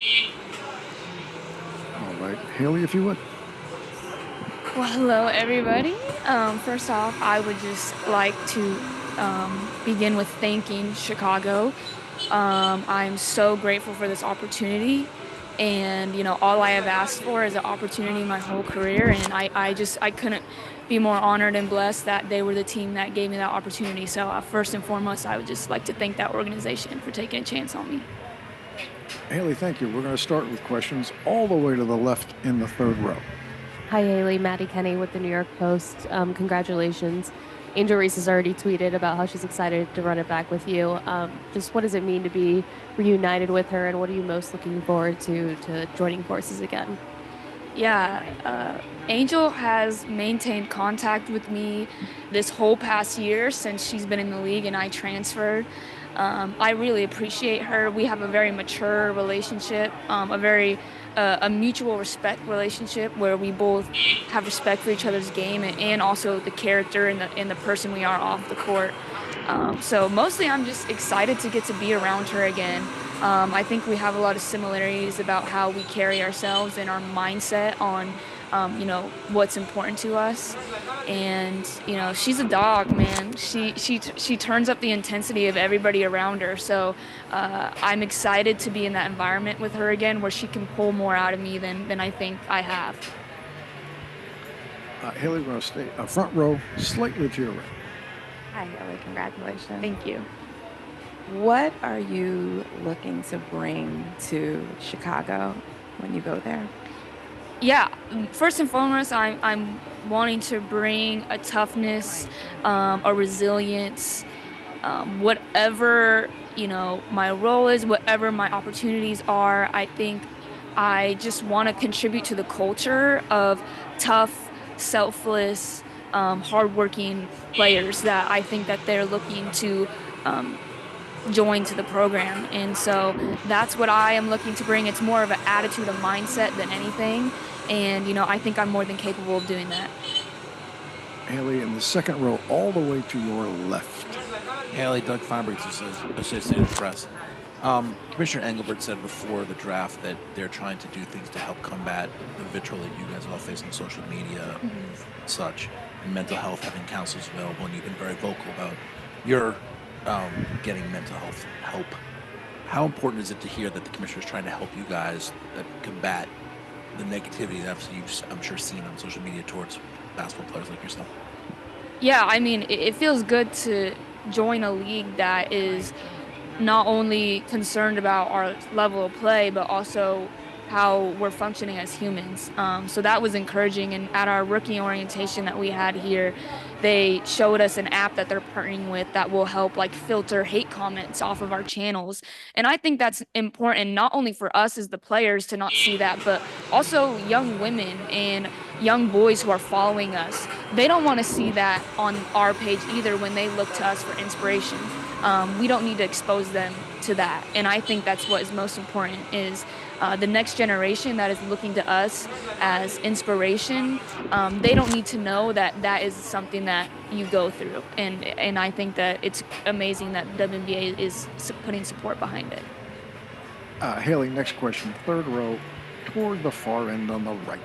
All right, Hailey, if you would. Well, hello, everybody. First off, I would just like to begin with thanking Chicago. I'm so grateful for this opportunity. And, all I have asked for is an opportunity my whole career. And I couldn't be more honored and blessed that they were the team that gave me that opportunity. So, first and foremost, I would just like to thank that organization for taking a chance on me. Hailey, thank you. We're going to start with questions all the way to the left in the third row. Hi, Hailey. Maddie Kenny with the New York Post. Congratulations. Angel Reese has already tweeted about how she's excited to run it back with you. Just what does it mean to be reunited with her, and what are you most looking forward to joining forces again? Yeah, Angel has maintained contact with me this whole past year since she's been in the league and I transferred. I really appreciate her. We have a very mature relationship, a mutual respect relationship where we both have respect for each other's game and also the character and the person we are off the court. So mostly I'm just excited to get to be around her again. I think we have a lot of similarities about how we carry ourselves and our mindset on, what's important to us. And, she's a dog, man. She turns up the intensity of everybody around her. So I'm excited to be in that environment with her again where she can pull more out of me than I think I have. Hailey, we're going to stay front row, slightly to your right. Hi, Hailey. Congratulations. Thank you. What are you looking to bring to Chicago when you go there? Yeah, first and foremost, I'm wanting to bring a toughness, a resilience, whatever, my role is, whatever my opportunities are. I think I just want to contribute to the culture of tough, selfless, hardworking players that I think that they're looking to join to the program. And so that's what I am looking to bring. It's more of an attitude, a mindset than anything. And, I think I'm more than capable of doing that. Hailey, in the second row, all the way to your left. Hailey, Doug Feinberg, Associated Press. Commissioner Engelbert said before the draft that they're trying to do things to help combat the vitriol that you guys all face on social media and such, and mental health, having counselors available, and you've been very vocal about your getting mental health help. How important is it to hear that the commissioner is trying to help you guys combat the negativity that you've, I'm sure, seen on social media towards basketball players like yourself? Yeah, I mean, it feels good to join a league that is not only concerned about our level of play, but also how we're functioning as humans. So that was encouraging. And at our rookie orientation that we had here, they showed us an app that they're partnering with that will help filter hate comments off of our channels. And I think that's important, not only for us as the players to not see that, but also young women and young boys who are following us. They don't want to see that on our page either when they look to us for inspiration. We don't need to expose them to that. And I think that's what is most important is the next generation that is looking to us as inspiration. They don't need to know that that is something that you go through. And I think that it's amazing that WNBA is putting support behind it. Hailey, next question, third row, toward the far end on the right.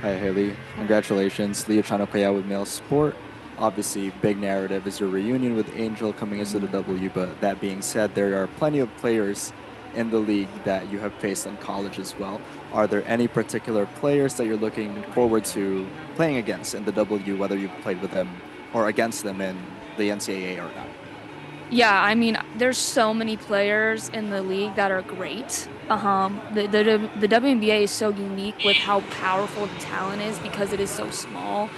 Hi, Hailey. Congratulations. Leah trying to play out with male sport. Obviously, big narrative is your reunion with Angel coming into the W, but that being said, there are plenty of players in the league that you have faced in college as well. Are there any particular players that you're looking forward to playing against in the W, whether you've played with them or against them in the NCAA or not? Yeah, I mean, there's so many players in the league that are great. The WNBA is so unique with how powerful the talent is because it is so small.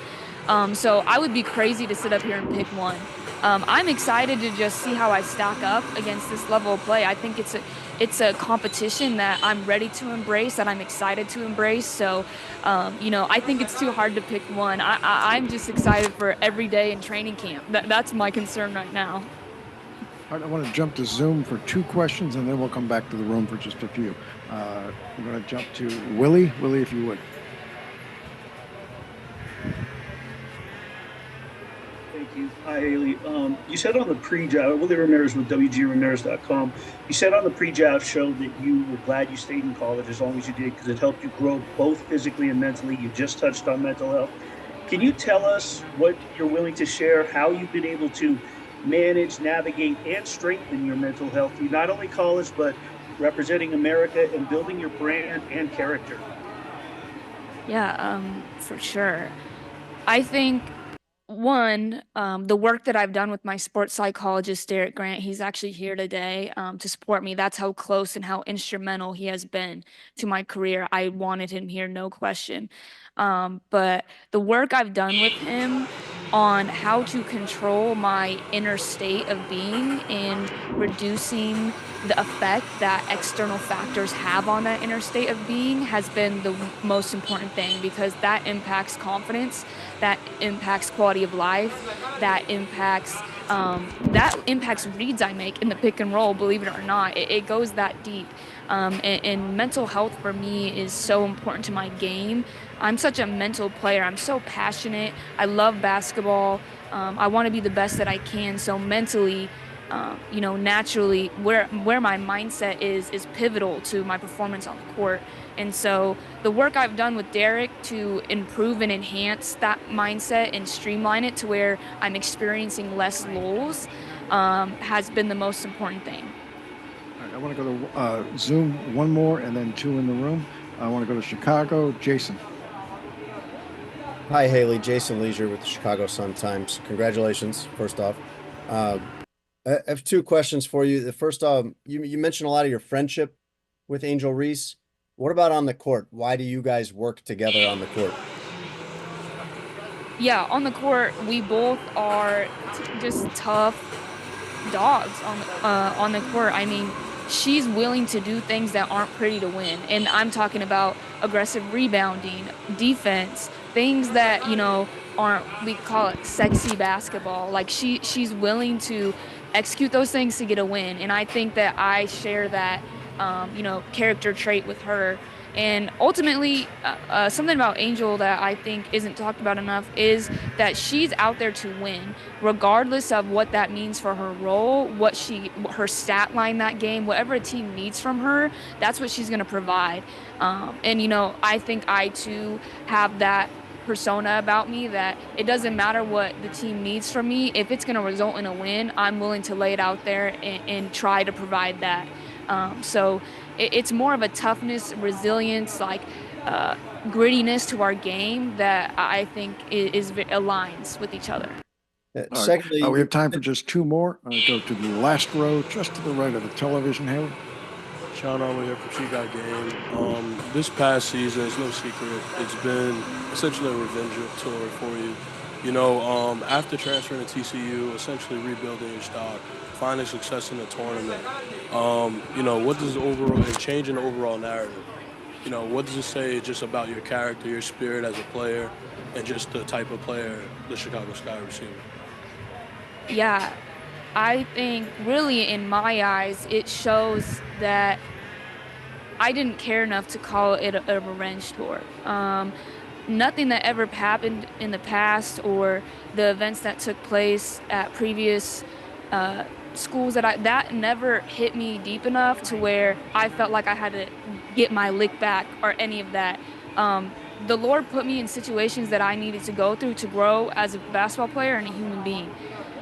So I would be crazy to sit up here and pick one. I'm excited to just see how I stack up against this level of play. I think it's a competition that I'm ready to embrace, that I'm excited to embrace. So, I think it's too hard to pick one. I'm just excited for every day in training camp. That's my concern right now. All right, I want to jump to Zoom for two questions, and then we'll come back to the room for just a few. We're going to jump to Willie. Willie, if you would. Thank you. Hi, Hailey. You said on the pre-draft, Willie Ramirez with WGRamirez.com, you said on the pre-draft show that you were glad you stayed in college as long as you did because it helped you grow both physically and mentally. You just touched on mental health. Can you tell us what you're willing to share, how you've been able to manage, navigate, and strengthen your mental health through not only college, but representing America and building your brand and character? Yeah, for sure. I think one, the work that I've done with my sports psychologist, Derek Grant, he's actually here today to support me. That's how close and how instrumental he has been to my career. I wanted him here, no question. But the work I've done with him on how to control my inner state of being and reducing the effect that external factors have on that inner state of being has been the most important thing because that impacts confidence, that impacts quality of life, that impacts reads I make in the pick and roll, believe it or not. It goes that deep. And mental health for me is so important to my game. I'm such a mental player. I'm so passionate. I love basketball. I want to be the best that I can. So mentally, naturally, where my mindset is pivotal to my performance on the court. And so the work I've done with Derek to improve and enhance that mindset and streamline it to where I'm experiencing less lulls has been the most important thing. All right, I want to go to Zoom, one more, and then two in the room. I want to go to Chicago. Jason. Hi, Hailey. Jason Leisure with the Chicago Sun-Times. Congratulations, first off. I have two questions for you. The first, you mentioned a lot of your friendship with Angel Reese. What about on the court? Why do you guys work together on the court? Yeah, on the court, we both are just tough dogs on the court. I mean, she's willing to do things that aren't pretty to win. And I'm talking about aggressive rebounding, defense, things that, aren't, we call it sexy basketball. Like she's willing to execute those things to get a win. And I think that I share that, character trait with her. And ultimately, something about Angel that I think isn't talked about enough is that she's out there to win, regardless of what that means for her role, her stat line that game, whatever a team needs from her, that's what she's going to provide. I think I too have that persona about me that it doesn't matter what the team needs from me. If it's going to result in a win, I'm willing to lay it out there and try to provide that. So it's more of a toughness, resilience, grittiness to our game that I think aligns with you other. Secondly, we have time for just two more. I'll go to the last row, just to the right of the television, Hailey. Sean Armour here from She Got Game. This past season, it's no secret, it's been essentially a revenge tour for you. After transferring to TCU, essentially rebuilding your stock, finding success in the tournament, what does and changing the overall narrative, what does it say just about your character, your spirit as a player, and just the type of player the Chicago Sky receiver? Yeah, I think really in my eyes, it shows that I didn't care enough to call it a revenge tour. Nothing that ever happened in the past or the events that took place at previous schools that never hit me deep enough to where I felt like I had to get my lick back or any of that. The Lord put me in situations that I needed to go through to grow as a basketball player and a human being.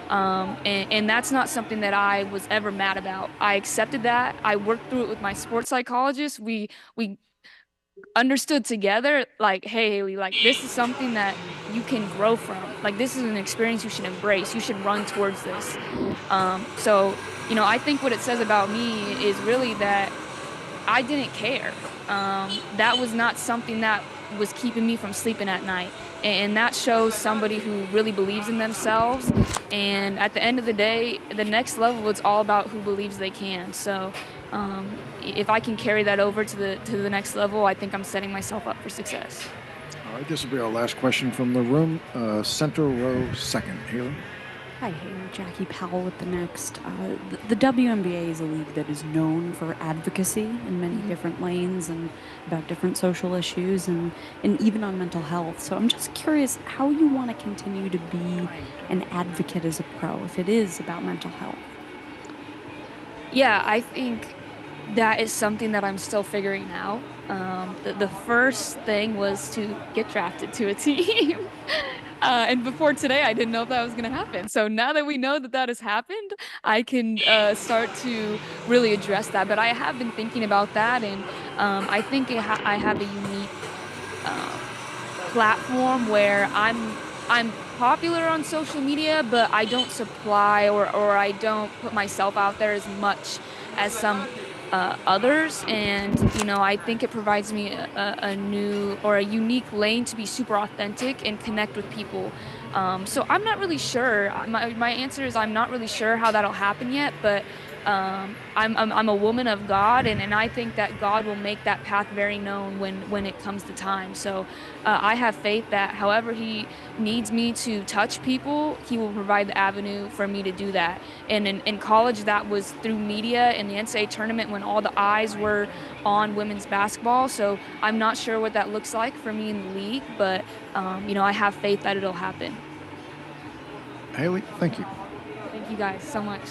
And that's not something that I was ever mad about. I accepted that. I worked through it with my sports psychologist. We understood together, like, hey, Hailey, like, this is something that you can grow from. Like, this is an experience you should embrace. You should run towards this. I think what it says about me is really that I didn't care. That was not something that was keeping me from sleeping at night. And that shows somebody who really believes in themselves. And at the end of the day, the next level, it's all about who believes they can. So if I can carry that over to the next level, I think I'm setting myself up for success. All right, this will be our last question from the room. Center row second, Hailey. Hi, Hailey. Jackie Powell with the Next. The WNBA is a league that is known for advocacy in many different lanes and about different social issues and even on mental health. So I'm just curious how you want to continue to be an advocate as a pro if it is about mental health. Yeah, I think that is something that I'm still figuring out. The first thing was to get drafted to a team. And before today, I didn't know if that was going to happen. So now that we know that that has happened, I can start to really address that. But I have been thinking about that, and I think I have a unique um, platform where I'm popular on social media, but I don't supply or I don't put myself out there as much as some others. And I think it provides me a new or a unique lane to be super authentic and connect with people. So I'm not really sure. My answer is I'm not really sure how that'll happen yet, but I'm a woman of God, and I think that God will make that path very known when it comes to time. So I have faith that however He needs me to touch people, He will provide the avenue for me to do that. And in college, that was through media in the NCAA tournament when all the eyes were on women's basketball. So I'm not sure what that looks like for me in the league, but I have faith that it'll happen. Hailey, thank you. Thank you guys so much.